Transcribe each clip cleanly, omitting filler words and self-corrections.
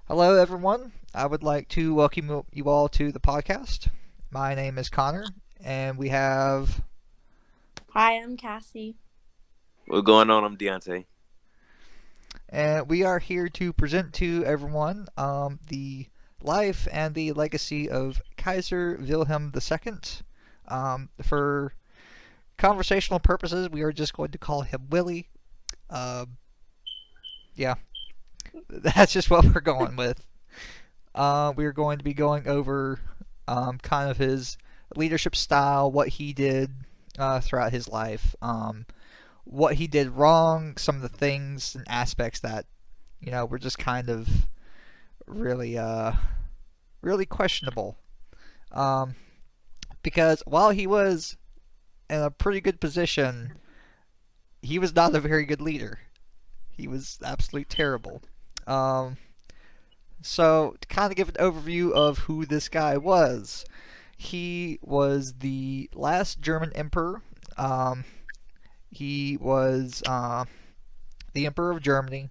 Hello, everyone. I would like to welcome you all to the podcast. My name is Connor, and we have, Hi, I'm Cassie. What's going on? I'm Deontay. and we are here to present to everyone the life and the legacy of Kaiser Wilhelm II. For conversational purposes, we are just going to call him Willy. Uh, yeah, that's just what we're going with. We are going to be going over kind of his leadership style, what he did throughout his life, what he did wrong, some of the things and aspects that were just kind of really really questionable. Um, because while he was in a pretty good position, he was not a very good leader. He was absolutely terrible. Um, so to kind of give an overview of who this guy was, he was the last German emperor. Um, he was the emperor of Germany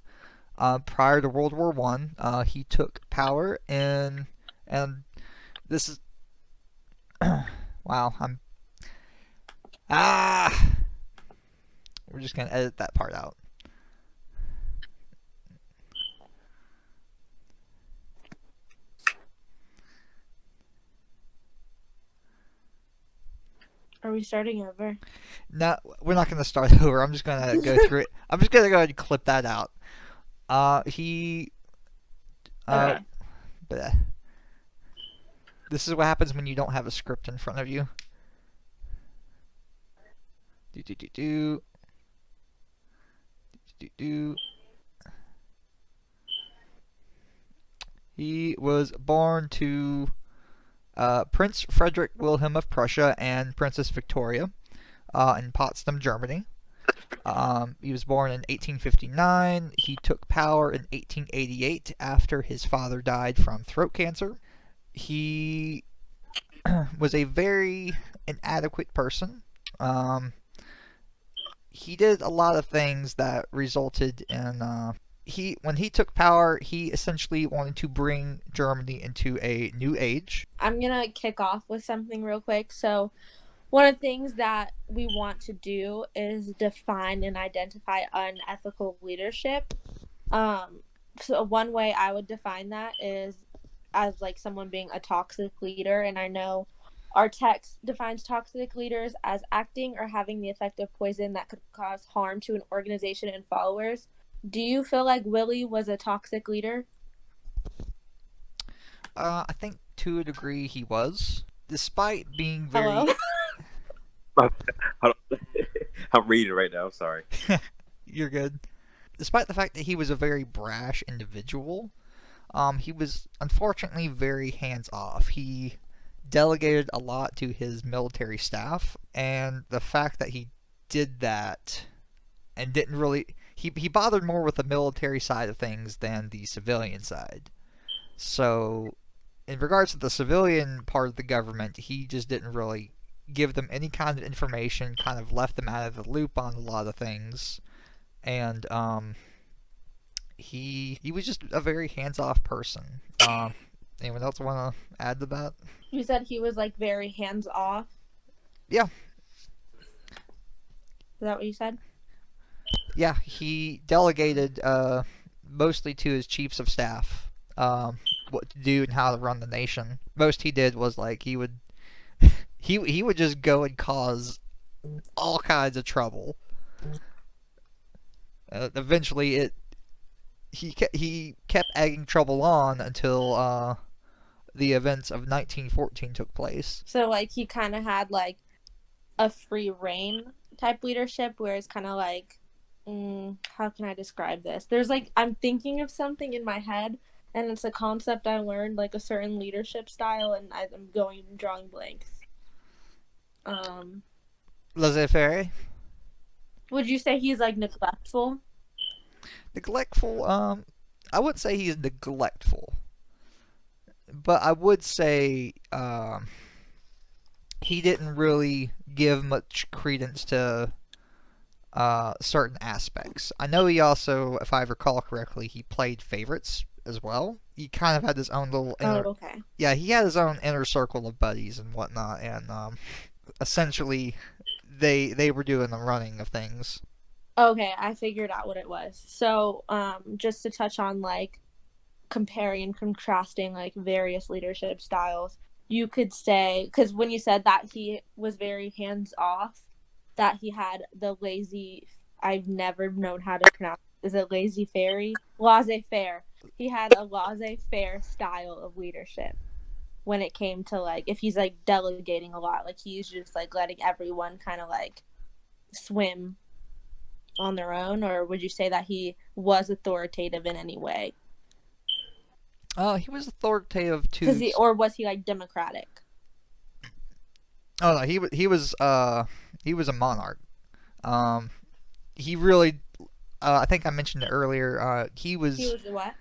prior to World War One. He took power in, and this is wow. Ah. We're just gonna edit that part out. Are we starting over? No, we're not gonna start over. I'm just gonna go through it. I'm just gonna go ahead and clip that out. He uh, Okay. bleh. This is what happens when you don't have a script in front of you. Do do do do do do. He was born to Prince Frederick Wilhelm of Prussia and Princess Victoria in Potsdam, Germany. He was born in 1859. He took power in 1888 after his father died from throat cancer. He was a very inadequate person. Um, he did a lot of things that resulted in when he took power, he essentially wanted to bring Germany into a new age. I'm going to kick off with something real quick. So, one of the things that we want to do is define and identify unethical leadership. So, one way I would define that is as like someone being a toxic leader. And I know our text defines toxic leaders as acting or having the effect of poison that could cause harm to an organization and followers. Do you feel like Willie was a toxic leader? I think to a degree he was, despite being Hello? very. I'm reading right now. I'm sorry. You're good. Despite the fact that he was a very brash individual, he was unfortunately very hands off. He delegated a lot to his military staff, and the fact that he did that and didn't really. He bothered more with the military side of things than the civilian side. So, in regards to the civilian part of the government, he just didn't really give them any kind of information, kind of left them out of the loop on a lot of things. And he was just a very hands off person. Anyone else want to add to that? You said he was like very hands off. Yeah, Is that what you said? yeah. He delegated mostly to his chiefs of staff what to do and how to run the nation. Most he did was like he would just go and cause all kinds of trouble. Eventually, he kept egging trouble on until the events of 1914 took place. So like he kind of had like a free reign type leadership, where it's kind of like, how can I describe this? There's like I'm thinking of something in my head, and it's a concept I learned, like a certain leadership style, and I'm drawing blanks. Um, Laissez-faire, would you say he's like neglectful? neglectful. I wouldn't say he's neglectful, but I would say he didn't really give much credence to certain aspects. I know he also, if I recall correctly, he played favorites as well. He kind of had his own little Oh, inner, okay. yeah, he had his own inner circle of buddies and whatnot, and essentially they were doing the running of things. Okay, I figured out what it was. So, just to touch on like comparing and contrasting like various leadership styles, you could say, because when you said that he was very hands off, that he had the lazy, I've never known how to pronounce, is it lazy fairy? Laissez faire. He had a laissez faire style of leadership when it came to like, if he's like delegating a lot, like he's just like letting everyone kind of like swim on their own, or would you say that he was authoritative in any way? He was authoritative to. Or was he like democratic? Oh no, he was a monarch. Um, he really, I think I mentioned it earlier. He was what?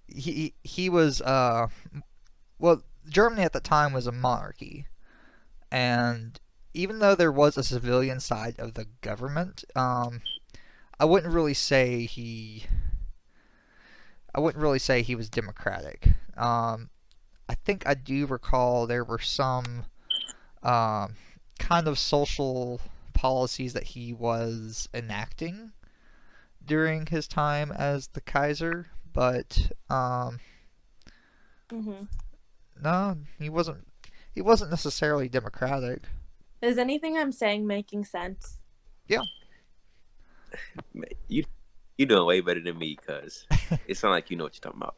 He was well, Germany at the time was a monarchy, and even though there was a civilian side of the government, I wouldn't really say he. I wouldn't really say he was democratic. I think I do recall there were some kind of social policies that he was enacting during his time as the Kaiser, but Mm-hmm. no, he wasn't. He wasn't necessarily democratic. Is anything I'm saying making sense? Yeah. You doing way better than me, cuz it sounds like you know what you're talking about.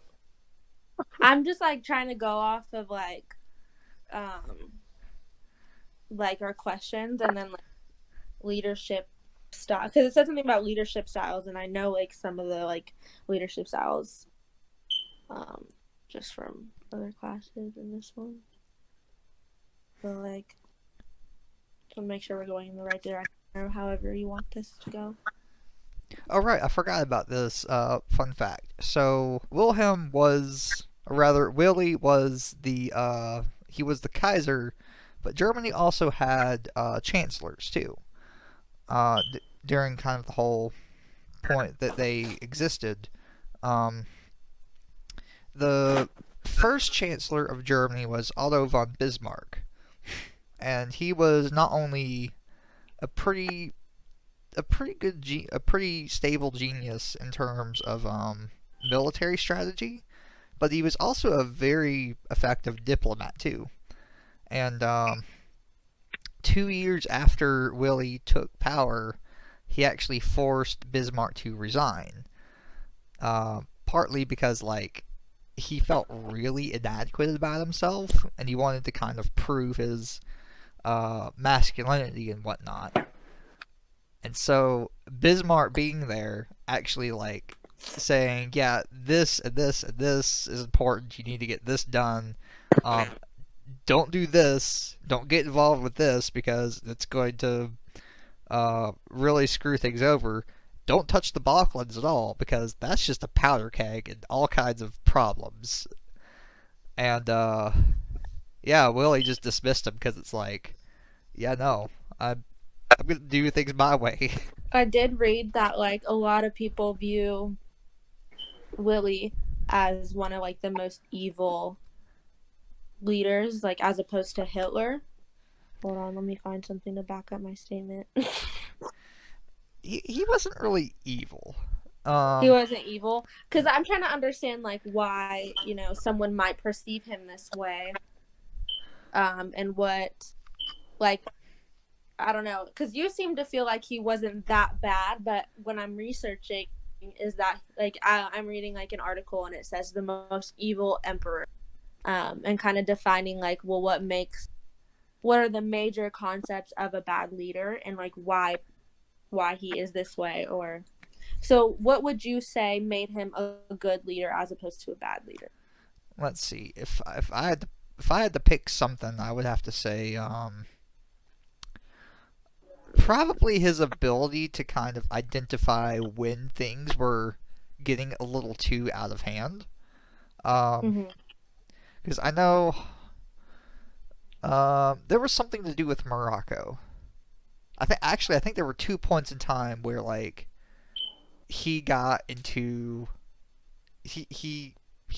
I'm just like trying to go off of like our questions, and then like leadership style, because it said something about leadership styles, and I know like some of the like leadership styles just from other classes in this one. So like, to make sure we're going in the right direction, or however you want this to go. Oh right, I forgot about this fun fact. So Wilhelm was, or rather, Willy was he was the Kaiser, but Germany also had chancellors too. During kind of the whole point that they existed, um, the first chancellor of Germany was Otto von Bismarck, and he was not only a pretty a pretty stable genius in terms of military strategy, but he was also a very effective diplomat too. And 2 years after Willy took power, he actually forced Bismarck to resign. Partly because like he felt really inadequate about himself, and he wanted to kind of prove his masculinity and whatnot. And so Bismarck being there, actually like saying, yeah, this and this and this is important. You need to get this done. Um, don't do this. Don't get involved with this because it's going to really screw things over. Don't touch the Balkans at all because that's just a powder keg and all kinds of problems. And yeah, Willie just dismissed him because it's like, yeah, no, I'm gonna do things my way. I did read that like a lot of people view Willy as one of like the most evil leaders, like as opposed to Hitler. Hold on, let me find something to back up my statement. He wasn't really evil. He wasn't evil, because I'm trying to understand like why someone might perceive him this way, and what, like, I don't know, because you seem to feel like he wasn't that bad, but when I'm researching, is that like I'm reading like an article and it says the most evil emperor, and kind of defining like, well, what are the major concepts of a bad leader, and like why he is this way, or so what would you say made him a good leader as opposed to a bad leader? Let's see. If I had to pick something, I would have to say probably his ability to kind of identify when things were getting a little too out of hand. Because I know there was something to do with Morocco. I think there were 2 points in time where like he got into he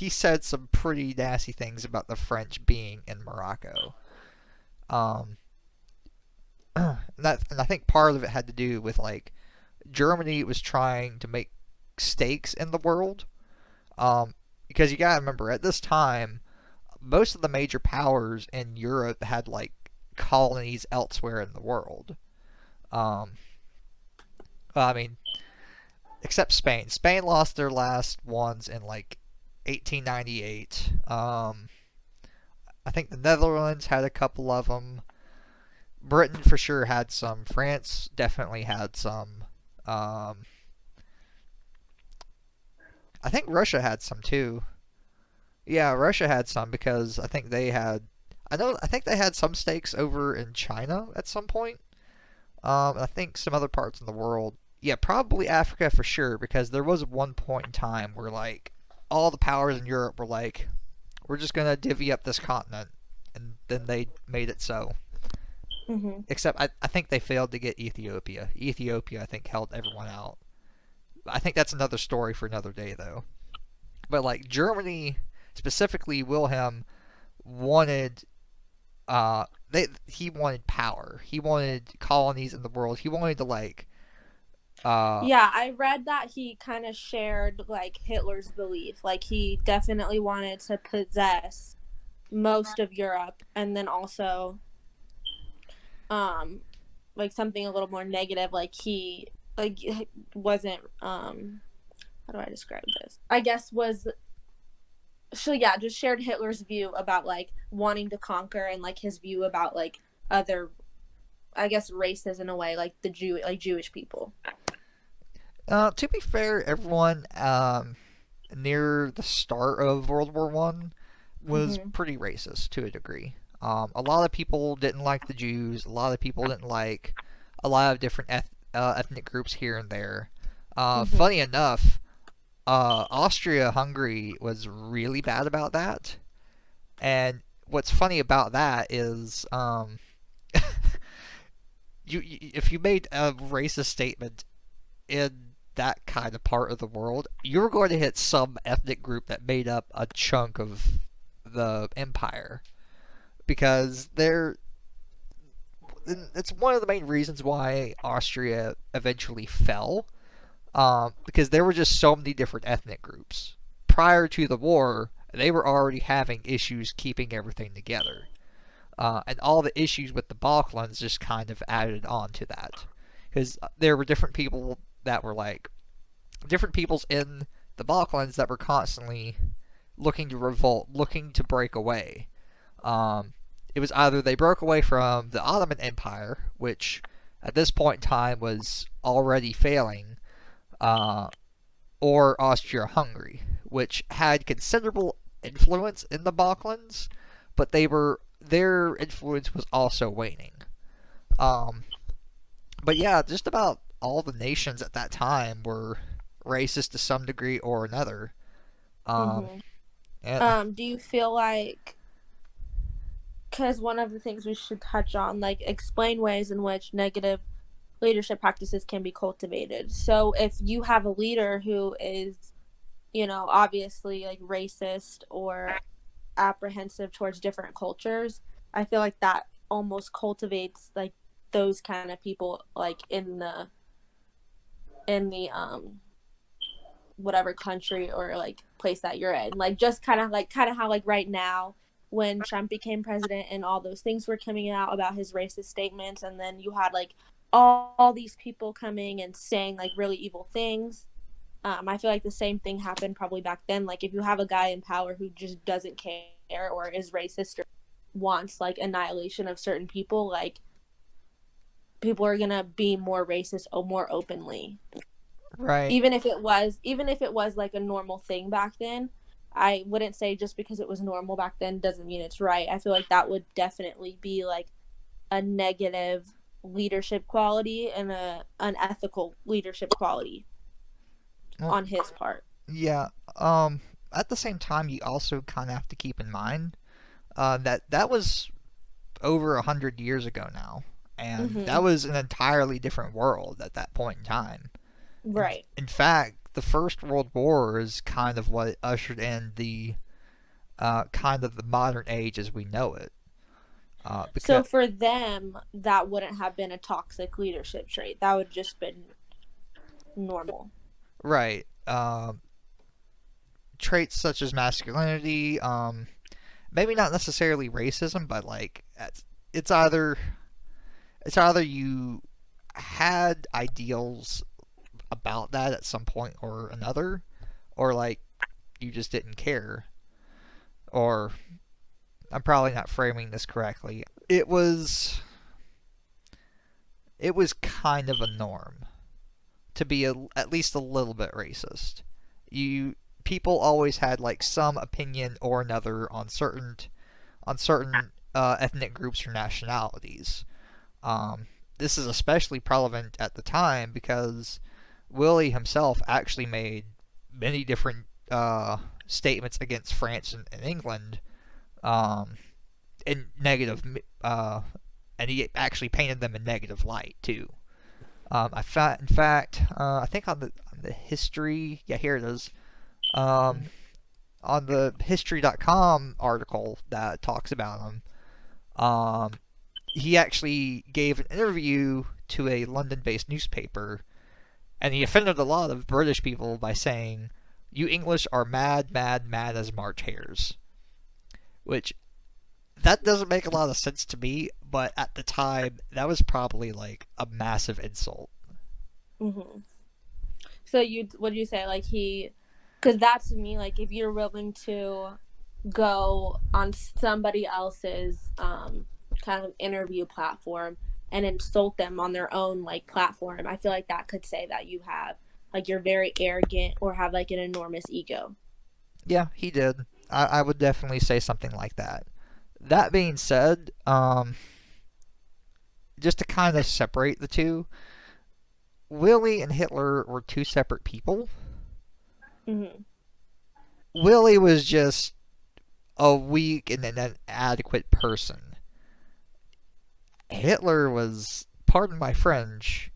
said some pretty nasty things about the French being in Morocco. Um, and I think part of it had to do with like Germany was trying to make stakes in the world. Because you gotta remember at this time, most of the major powers in Europe had like colonies elsewhere in the world. Um, well, I mean, except Spain. Spain lost their last ones in like 1898. I think the Netherlands had a couple of them. Britain for sure had some. France definitely had some. Um, I think Russia had some too. Yeah, Russia had some because I think they had. I think they had some stakes over in China at some point. I think some other parts in the world. Yeah, probably Africa for sure because there was one point in time where like all the powers in Europe were like, we're just gonna divvy up this continent, and then they made it so. Mm-hmm. Except I think they failed to get Ethiopia. Ethiopia I think held everyone out. I think that's another story for another day though. But like Germany, specifically Wilhelm, wanted he wanted power. He wanted colonies in the world. He wanted to like Yeah, I read that he kind of shared like Hitler's belief. Like he definitely wanted to possess most of Europe, and then also um like something a little more negative, like he like wasn't how do I describe this? I guess was so yeah, just shared Hitler's view about like wanting to conquer, and like his view about like other, I guess, races in a way, like the Jewish people. to be fair, everyone near the start of World War One was Mm-hmm. pretty racist to a degree. A lot of people didn't like the Jews. A lot of people didn't like a lot of different ethnic groups here and there. Mm-hmm. Funny enough, Austria-Hungary was really bad about that. And what's funny about that is, if you made a racist statement in that kind of part of the world, you were going to hit some ethnic group that made up a chunk of the empire because it's one of the main reasons why Austria eventually fell, because there were just so many different ethnic groups. Prior to the war, they were already having issues keeping everything together. And all the issues with the Balkans just kind of added on to that. Because there were different people that were like, different peoples in the Balkans that were constantly looking to revolt, looking to break away. It was either they broke away from the Ottoman Empire, which at this point in time was already failing, uh, or Austria-Hungary, which had considerable influence in the Balkans, but their influence was also waning. Um, but yeah, just about all the nations at that time were racist to some degree or another. Um, Mm-hmm. and Do you feel like, because one of the things we should touch on, like explain ways in which negative leadership practices can be cultivated. So if you have a leader who is, obviously like racist or apprehensive towards different cultures, I feel like that almost cultivates like those kind of people like in the whatever country or like place that you're in. Like just kind of how like right now when Trump became president and all those things were coming out about his racist statements, and then you had like all these people coming and saying like really evil things. I feel like the same thing happened probably back then. Like if you have a guy in power who just doesn't care or is racist or wants like annihilation of certain people, like people are gonna be more racist or more openly. right, Even if it was like a normal thing back then, I wouldn't say just because it was normal back then doesn't mean it's right. I feel like that would definitely be like a negative leadership quality and a unethical leadership quality well, on his part. yeah. At the same time, you also kind of have to keep in mind that that was over 100 years ago now. And that Mhm. was an entirely different world at that point in time. Right. In fact, the First World War is kind of what ushered in the kind of the modern age as we know it. So Because for them, that wouldn't have been a toxic leadership trait. That would just been normal. right, traits such as masculinity, maybe not necessarily racism, but like it's either it's either you had ideals about that at some point or another, or like you just didn't care, or I'm probably not framing this correctly. It was kind of a norm to be at least a little bit racist. You People always had like some opinion or another on certain ethnic groups or nationalities. This is especially prevalent at the time because Willie himself actually made many different statements against France and England um, in negative, and he actually painted them in negative light too. In fact, I think on the history, yeah, here it is. Um, on the History.com article that talks about him, um, he actually gave an interview to a London-based newspaper, and he offended a lot of British people by saying, "You English are mad, mad, mad as March hares," which that doesn't make a lot of sense to me, but at the time, that was probably like a massive insult. Mhm. So what do you say? Like because that to me, like if you're willing to go on somebody else's kind of interview platform and insult them on their own like platform, I feel like that could say that you have like you're very arrogant or have like an enormous ego. Yeah, he did. I would definitely say something like that. That being said, just to kind of separate the two, Willie and Hitler were two separate people. Mhm. Willie was just a weak and an inadequate person. Hitler was, pardon my French,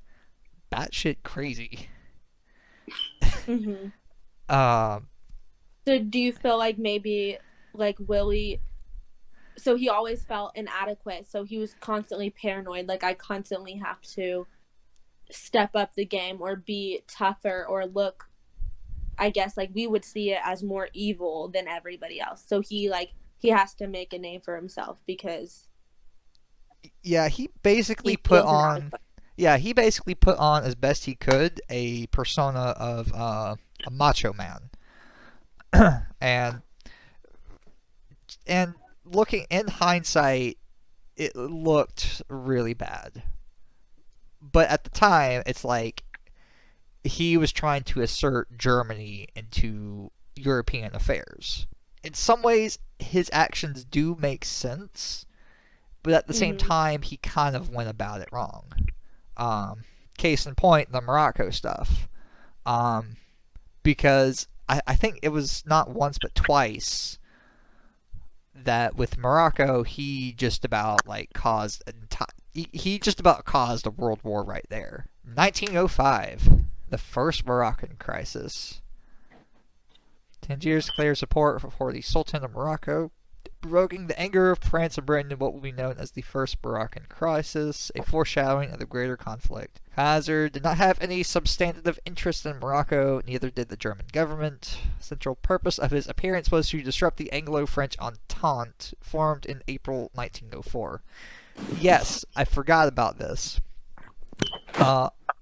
batshit crazy. Mhm. Um, So do you feel like maybe like Willie, so he always felt inadequate, so he was constantly paranoid, like I constantly have to step up the game or be tougher or look, I guess like we would see it as more evil than everybody else. So he has to make a name for himself because yeah, he feels inadequate. he basically put on as best he could a persona of a macho man, and and looking in hindsight, it looked really bad. But at the time, it's like he was trying to assert Germany into European affairs. In some ways, his actions do make sense, but at the same Mhm. time, he kind of went about it wrong. Case in point, the Morocco stuff. Um, because I think it was not once but twice that with Morocco, he just about like caused he just about caused a world war right there. 1905, the first Moroccan crisis. Tangiers declared support for the Sultan of Morocco, provoking the anger of France and Britain in what will be known as the First Moroccan Crisis, a foreshadowing of the greater conflict. Kaiser did not have any substantive interest in Morocco, neither did the German government. The central purpose of his appearance was to disrupt the Anglo-French Entente, formed in April 1904. Yes, I forgot about this.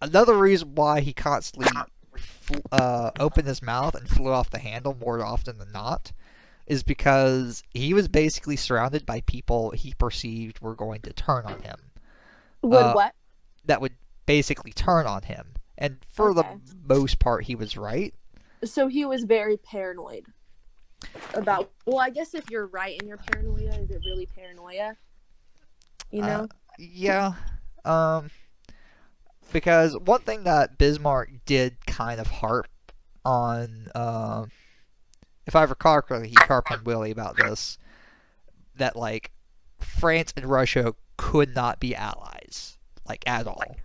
Another reason why he constantly opened his mouth and flew off the handle more often than not is because he was basically surrounded by people he perceived were going to turn on him. Would Uh, what? that would basically turn on him. And for the Okay. most part, he was right. So he was very paranoid about, well, I guess if you're right in your paranoia, is it really paranoia? You Uh, know? yeah. Um, because one thing that Bismarck did kind of harp on, if I recall correctly, he harped on Willie about this, that like France and Russia could not be allies. like at all.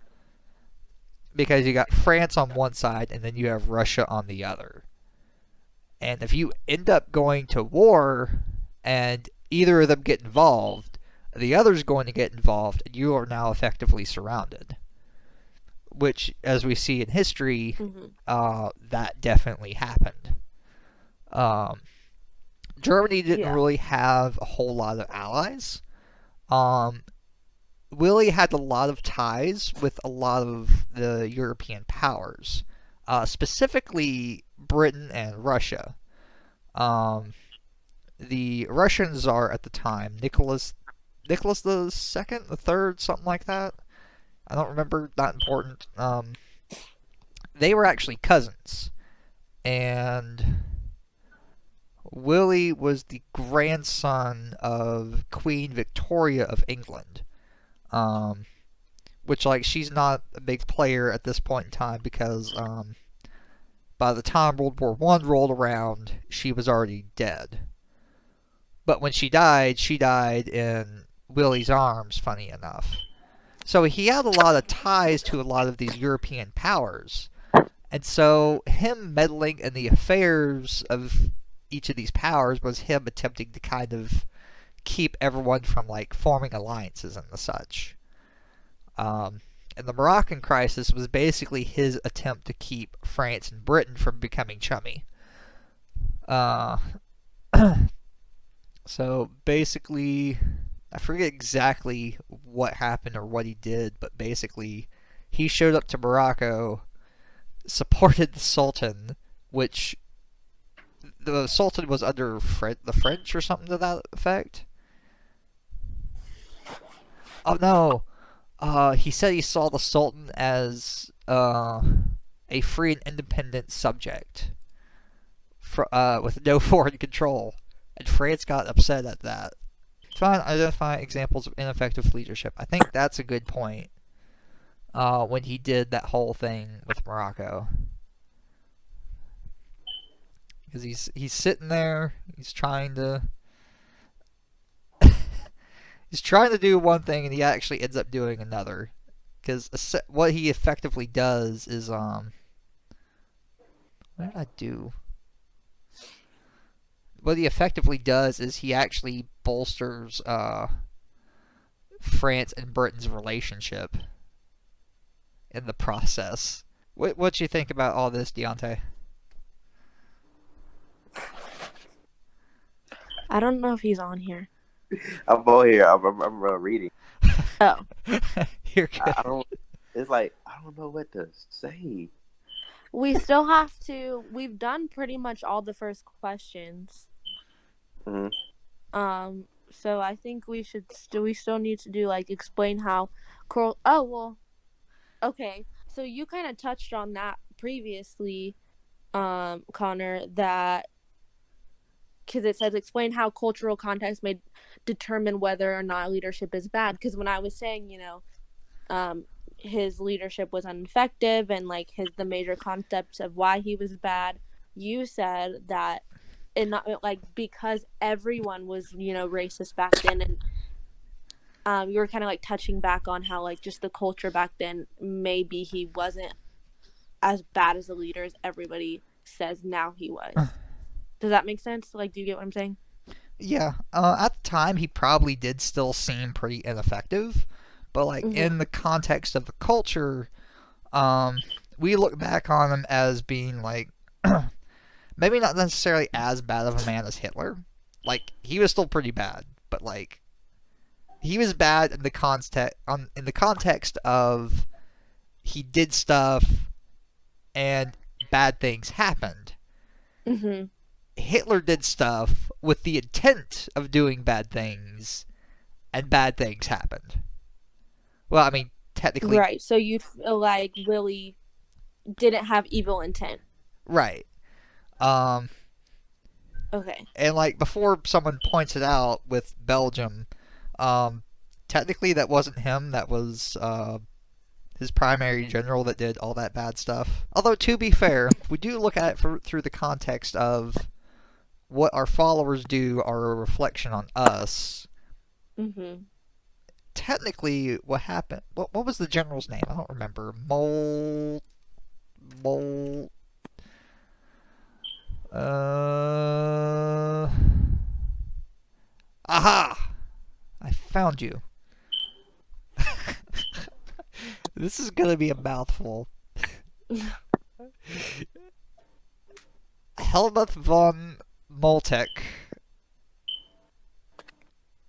Because you got France on one side and then you have Russia on the other. And if you end up going to war and either of them get involved, the other's going to get involved, and you are now effectively surrounded. Which, as we see in history, that definitely happened. Germany didn't really have a whole lot of allies. Willy had a lot of ties with a lot of the European powers, specifically Britain and Russia. The Russian Tsar at the time, Nicholas the Second, the Third, something like that. I don't remember. Not important. They were actually cousins, and Willy was the grandson of Queen Victoria of England. Which, like, she's not a big player at this point in time because by the time World War I rolled around, she was already dead. But when she died in Willy's arms, funny enough. So he had a lot of ties to a lot of these European powers. And so him meddling in the affairs of each of these powers was him attempting to kind of keep everyone from, like, forming alliances and the such. And the Moroccan crisis was basically his attempt to keep France and Britain from becoming chummy. So basically, I forget exactly what happened or what he did, but basically he showed up to Morocco, supported the Sultan, which the Sultan was under the French or something to that effect. Oh no, he said he saw the Sultan as a free and independent subject with no foreign control, and France got upset at that. Trying to identify examples of ineffective leadership. I think that's a good point when he did that whole thing with Morocco. Because he's sitting there, he's trying to do one thing and he actually ends up doing another. Because what he effectively does is what did I do? What he effectively does is he actually bolsters France and Britain's relationship in the process. What you think about all this, Deontay? I don't know if he's on here. I'm on here. I'm reading. Oh. You're good. It's like I don't know what to say. We still have to. We've done pretty much all the first questions. So I think we still need to do, like, explain how coral. Oh well. Okay. So you kind of touched on that previously, Connor. That because it says explain how cultural context may determine whether or not leadership is bad. Because when I was saying, his leadership was ineffective and, like, the major concepts of why he was bad, you said that not, like, because everyone was, racist back then, and you were kind of, like, touching back on how, like, just the culture back then, maybe he wasn't as bad as a leader as everybody says now he was. Does that make sense? Like, do you get what I'm saying? Yeah. At the time, he probably did still seem pretty ineffective. But, like, in the context of the culture, we look back on him as being, like, maybe not necessarily as bad of a man as Hitler. Like, he was still pretty bad. But, like, he was bad in the context of he did stuff and bad things happened. Hitler did stuff with the intent of doing bad things, and bad things happened. Well, I mean, technically... Right, so you feel like Willy didn't have evil intent. Right. Okay. And, like, before someone points it out with Belgium, technically that wasn't him, that was his primary general that did all that bad stuff. Although, to be fair, we do look at it through the context of what our followers do are a reflection on us. technically, what happened? What was the general's name? I don't remember. Mol. Uh. Aha! I found you. This is gonna be a mouthful. Helmuth von Moltke,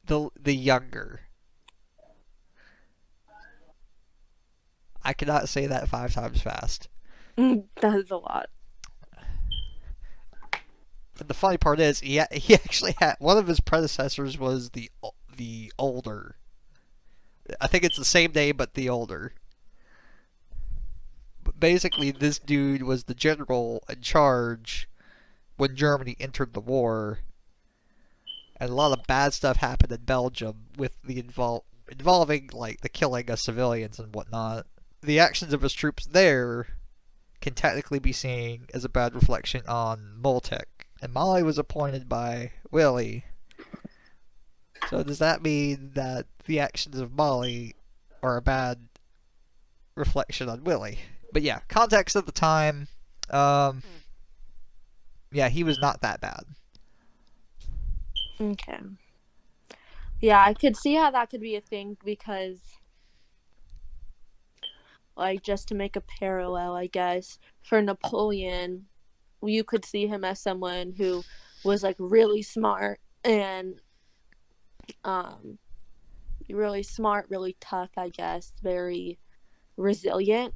the younger. I cannot say that 5 times fast. That is a lot. But the funny part is, he actually had one of his predecessors was the older. I think it's the same name, but the older. But basically, this dude was the general in charge when Germany entered the war, and a lot of bad stuff happened in Belgium with the involving like the killing of civilians and whatnot. The actions of his troops there can technically be seen as a bad reflection on Moltke. And Molly was appointed by Willy. So does that mean that the actions of Molly are a bad reflection on Willy? But yeah, context of the time, yeah, he was not that bad. Okay. Yeah, I could see how that could be a thing because, like, just to make a parallel, I guess, for Napoleon, you could see him as someone who was, like, really smart and, really tough, I guess, very resilient.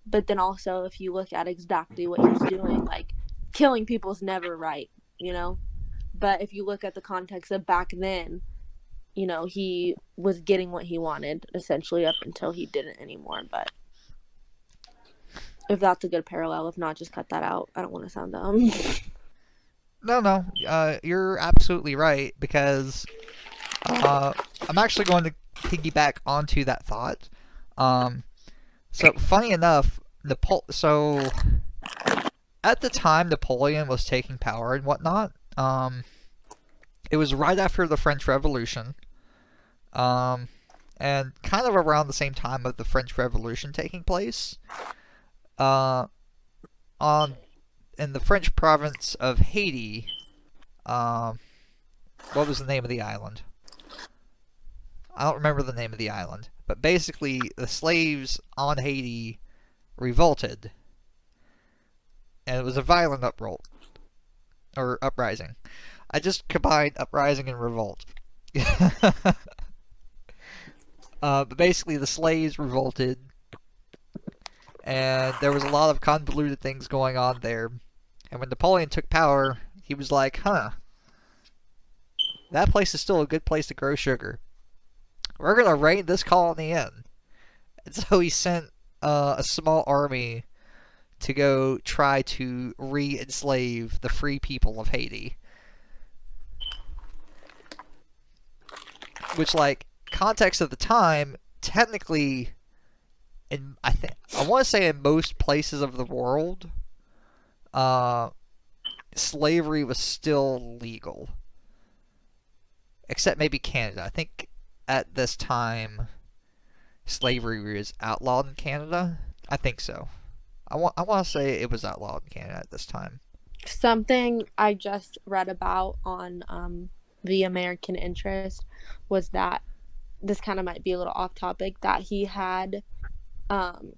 But then also, if you look at exactly what he's doing, like, killing people's never right, you know? But if you look at the context of back then, you know, he was getting what he wanted, essentially, up until he didn't anymore. But if that's a good parallel, if not, just cut that out. I don't want to sound dumb. No, you're absolutely right, because I'm actually going to piggyback onto that thought. So, funny enough, so at the time Napoleon was taking power and whatnot, it was right after the French Revolution, and kind of around the same time of the French Revolution taking place, in the French province of Haiti. What was the name of the island? I don't remember the name of the island, but basically the slaves on Haiti revolted, and it was a violent uprising. I just combined uprising and revolt. But basically the slaves revolted, and there was a lot of convoluted things going on there. And when Napoleon took power, he was like, that place is still a good place to grow sugar. We're going to rein this colony in. And so he sent a small army to go try to re-enslave the free people of Haiti. Which, like, context of the time, technically, I want to say in most places of the world, slavery was still legal. Except maybe Canada. I think at this time, slavery was outlawed in Canada. I think so. I want to say it was outlawed in Canada at this time. Something I just read about on the American Interest was that, this kind of might be a little off topic, that he had kind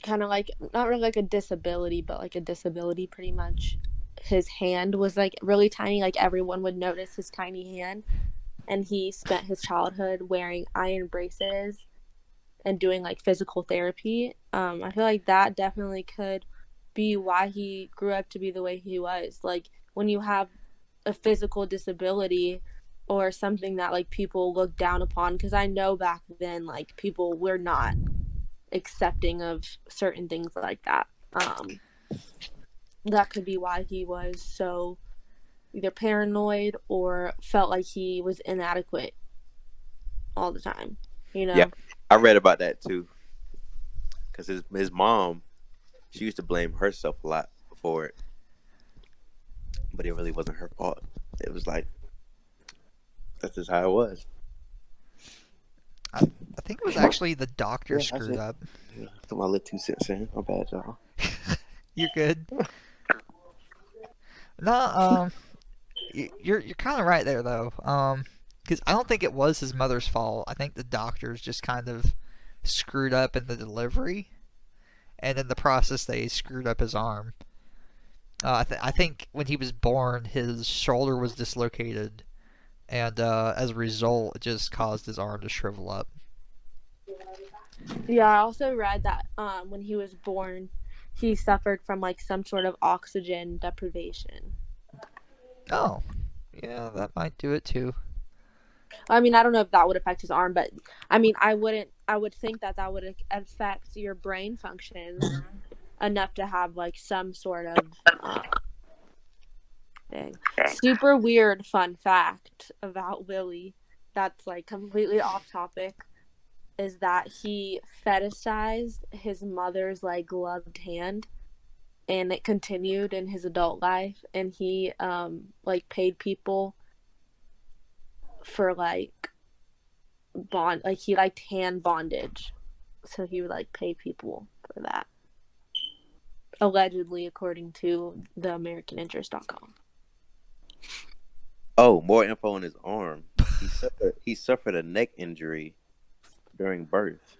of like, not really like a disability, but like a disability pretty much. His hand was like really tiny, like everyone would notice his tiny hand, and he spent his childhood wearing iron braces and doing like physical therapy. I feel like that definitely could be why he grew up to be the way he was. Like, when you have a physical disability or something that like people look down upon, because I know back then like people were not accepting of certain things like that. That could be why he was so either paranoid or felt like he was inadequate all the time, you know? Yeah, I read about that too. Because his mom, she used to blame herself a lot for it. But it really wasn't her fault. It was like, that's just how it was. I think it was actually the doctor Yeah, that's screwed it. up. Yeah, put my little 2 cents in. My bad, y'all. You're good. No, you're kind of right there though. Because I don't think it was his mother's fault. I think the doctors just kind of screwed up in the delivery, and in the process they screwed up his arm. I think when he was born, his shoulder was dislocated, and as a result, it just caused his arm to shrivel up. Yeah, I also read that when he was born, he suffered from like some sort of oxygen deprivation. Oh, yeah, that might do it too. I mean, I don't know if that would affect his arm, but I mean, I would think that that would affect your brain functions enough to have like some sort of thing. Super weird fun fact about Willy that's like completely off topic is that he fetishized his mother's like gloved hand, and it continued in his adult life, and he like paid people for like he liked hand bondage, so he would like pay people for that, allegedly, according to the AmericanInterest.com. Oh, more info on his arm. He suffered a neck injury during birth,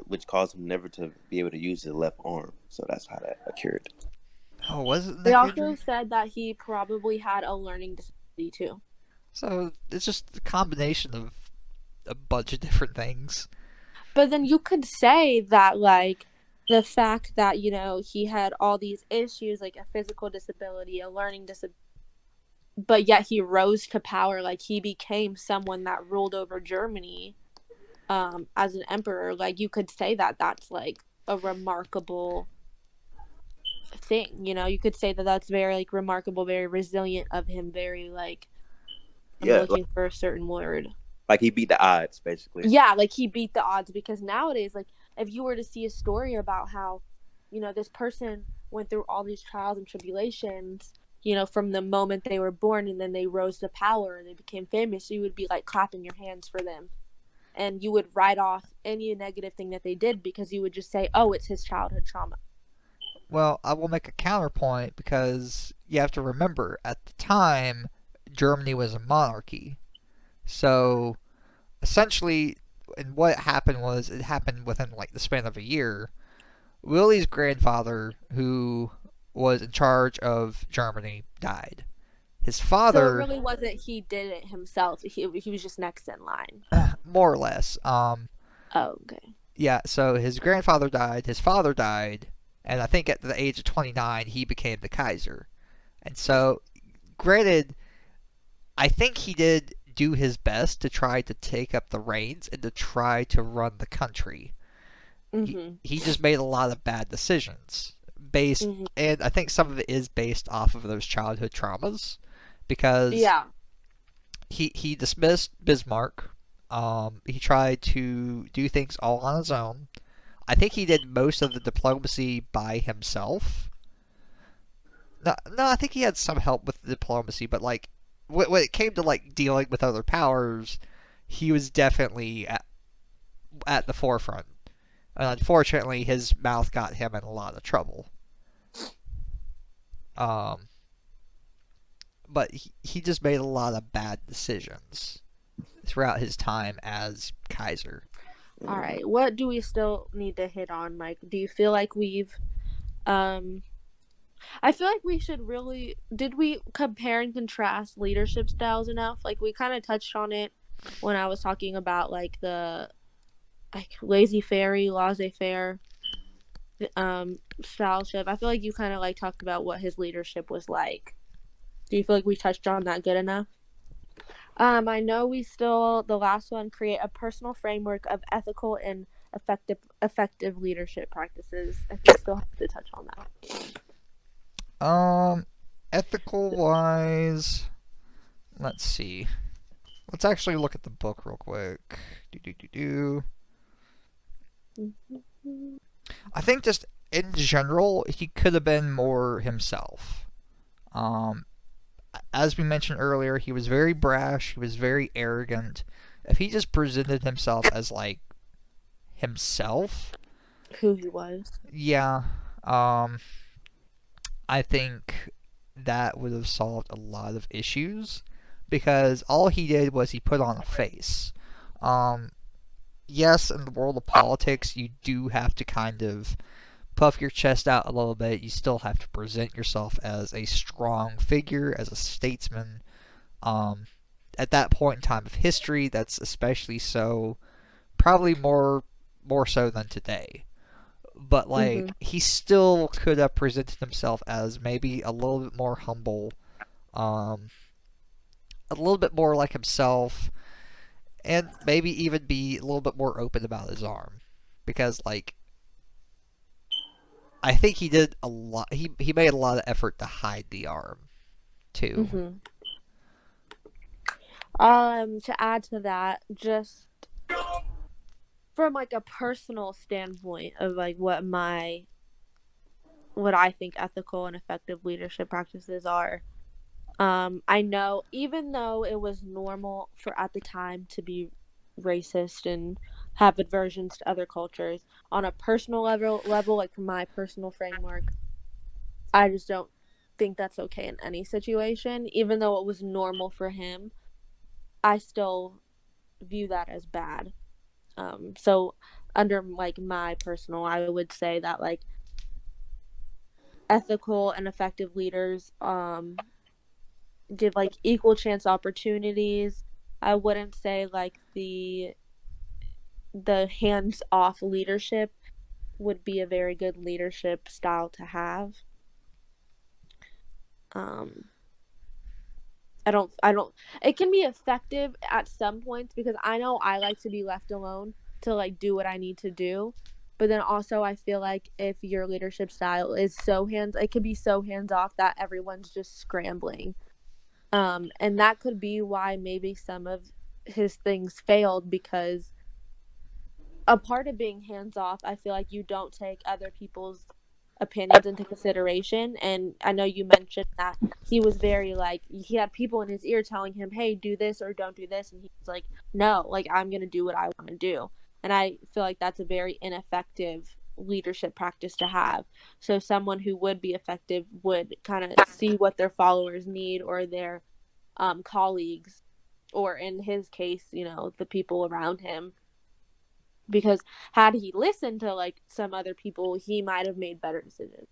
which caused him never to be able to use his left arm. So that's how that occurred. Oh, was it They neck also injury? said that he probably had a learning disability too. So it's just a combination of a bunch of different things. But then you could say that like the fact that, you know, he had all these issues like a physical disability, a learning disability, but yet he rose to power, like he became someone that ruled over Germany as an emperor. Like you could say that that's like a remarkable thing, you know. You could say that that's very like remarkable, very resilient of him, very like I'm Yeah, looking for a certain word. like he beat the odds, basically. Yeah, like he beat the odds, because nowadays, like if you were to see a story about how, you know, this person went through all these trials and tribulations, you know, from the moment they were born, and then they rose to power and they became famous, you would be like clapping your hands for them. And you would write off any negative thing that they did, because you would just say, oh, it's his childhood trauma. Well, I will make a counterpoint because you have to remember at the time Germany was a monarchy. So essentially, and what happened was it happened within like the span of a year. Willy's grandfather, who was in charge of Germany, died. His So it father, really wasn't he did it himself. He was just next in line. more or less, Oh, okay. yeah. So his grandfather died. His father died, and I think at the age of 29 he became the Kaiser. And so, granted, I think he did do his best to try to take up the reins and to try to run the country. Mhm. He just made a lot of bad decisions based, Mhm. and I think some of it is based off of those childhood traumas because Yeah. he dismissed Bismarck. He tried to do things all on his own. I think he did most of the diplomacy by himself. No, no, I think he had some help with the diplomacy, but like when it came to like dealing with other powers, he was definitely at the forefront. And unfortunately, his mouth got him in a lot of trouble. Um, but he just made a lot of bad decisions throughout his time as Kaiser. All right. What do we still need to hit on, Mike? Do you feel like we've I feel like we should really did we compare and contrast leadership styles enough? Like we kind of touched on it when I was talking about like the like laissez-faire styleship. I feel like you kind of like talked about what his leadership was like. Do you feel like we touched on that good enough? I know we still the last one, create a personal framework of ethical and effective leadership practices. I think we still have to touch on that. Ethical wise, let's see. Let's actually look at the book real quick. I think just in general, he could have been more himself. Um, as we mentioned earlier, he was very brash. He was very arrogant. if he just presented himself as like himself, Who he was. yeah, um, I think that would have solved a lot of issues because all he did was he put on a face. Um, yes, in the world of politics, you do have to kind of puff your chest out a little bit. You still have to present yourself as a strong figure, as a statesman. Um, at that point in time of history, that's especially so, probably more so than today. But Mm-hmm. like he still could have presented himself as maybe a little bit more humble, um, a little bit more like himself, and maybe even be a little bit more open about his arm, because like I think he did a lot. He made a lot of effort to hide the arm too. Mm-hmm. To add to that, just from like a personal standpoint of like what I think ethical and effective leadership practices are. I know even though it was normal for at the time to be racist and have aversions to other cultures, on a personal level, like from my personal framework, I just don't think that's okay in any situation. Even though it was normal for him, I still view that as bad. So under like my personal, I would say that like ethical and effective leaders give like equal chance opportunities. I wouldn't say like the hands off leadership would be a very good leadership style to have. Um I don't it can be effective at some points because I know I like to be left alone to like do what I need to do. But then also I feel like if your leadership style is it could be so hands off that everyone's just scrambling. And that could be why maybe some of his things failed because a part of being hands off, I feel like you don't take other people's opinions into consideration. And I know you mentioned that he was very like he had people in his ear telling him, "Hey, do this or don't do this," and he's like, "No, like I'm gonna do what I want to do." And I feel like that's a very ineffective leadership practice to have. So someone who would be effective would kind of see what their followers need or their colleagues, or in his case, the people around him, because had he listened to like some other people, he might have made better decisions.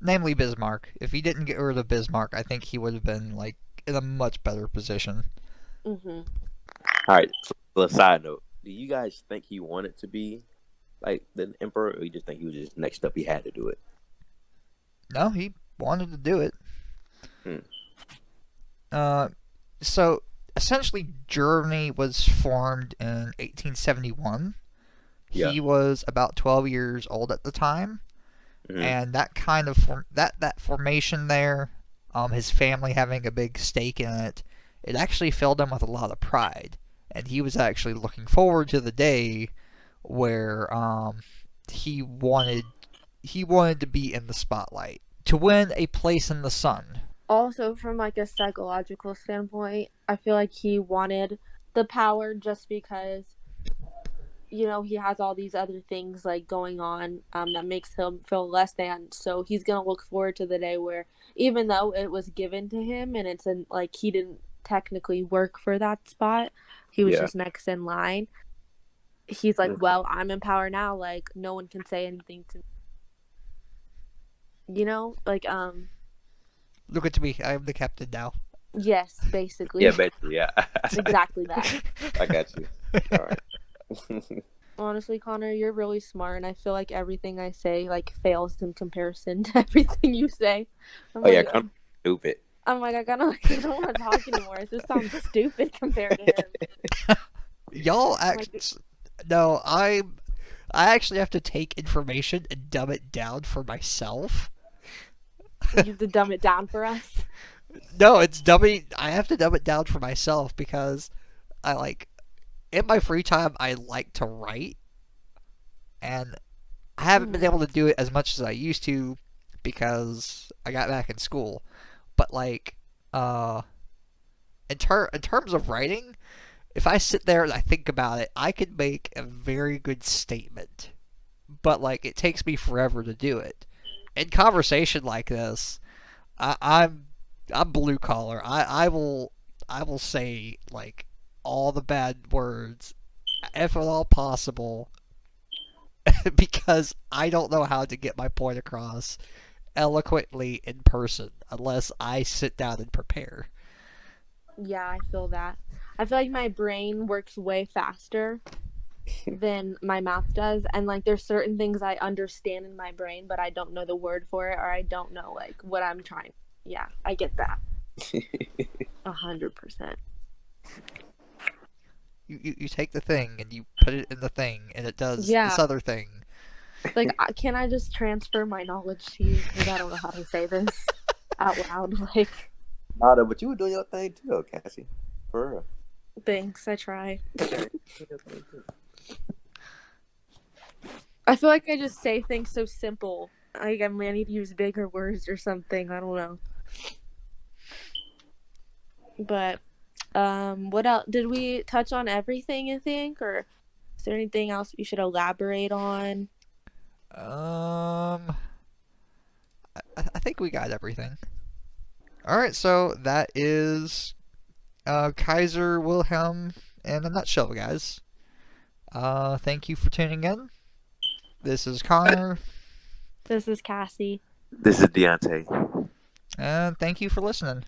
Namely Bismarck. If he didn't get rid of Bismarck, I think he would have been like in a much better position. Mm-hmm. All right. So, a side note: do you guys think he wanted to be like the emperor, or you just think he was just next up? He had to do it. No, he wanted to do it. Hmm. So essentially, Germany was formed in 1871. Yeah. He was about 12 years old at the time, Mm-hmm. and that kind of that formation there, his family having a big stake in it, it actually filled him with a lot of pride, and he was actually looking forward to the day where he wanted he wanted to be in the spotlight to win a place in the sun. Also, from like a psychological standpoint, I feel like he wanted the power just because he has all these other things like going on that makes him feel less than. So he's gonna look forward to the day where, even though it was given to him and like he didn't technically work for that spot, he was just next in line. He's like, well, I'm in power now. Like no one can say anything to me. Like Look at me, I am the captain now. Yes, basically. Yeah, basically, yeah. Exactly that. I got you. All right. Honestly, Connor, you're really smart, and I feel like everything I say like fails in comparison to everything you say. Yeah, Connor's stupid. I'm like, I don't want to talk anymore. It just sounds stupid compared to him. Y'all no, I actually have to take information and dumb it down for myself. You have to dumb it down for us? No, I have to dumb it down for myself because in my free time, I like to write, and I haven't been able to do it as much as I used to because I got back in school. But in terms of writing, if I sit there and I think about it, I could make a very good statement. But like it takes me forever to do it. In conversation like this, I'm blue collar. I will say like all the bad words, if at all possible, because I don't know how to get my point across eloquently in person unless I sit down and prepare. Yeah, I feel that. I feel like my brain works way faster than my mouth does, and like there's certain things I understand in my brain but I don't know the word for it, or I don't know like what I'm trying. Yeah, I get that. 100%. You take the thing and you put it in the thing and it does Yeah. this other thing. Like, can I just transfer my knowledge to you? Because I don't know how to say this out loud. Like, Nada, but you were doing your thing too, though, Cassie. For real. thanks, I try. I feel like I just say things so simple. Like, I need to use bigger words or something. I don't know. But, what else? Did we touch on everything, you think? Or is there anything else we should elaborate on? I think we got everything. Alright, so that is Kaiser Wilhelm in a nutshell, guys. Thank you for tuning in. This is Connor. This is Cassie. This is Deontay. And thank you for listening.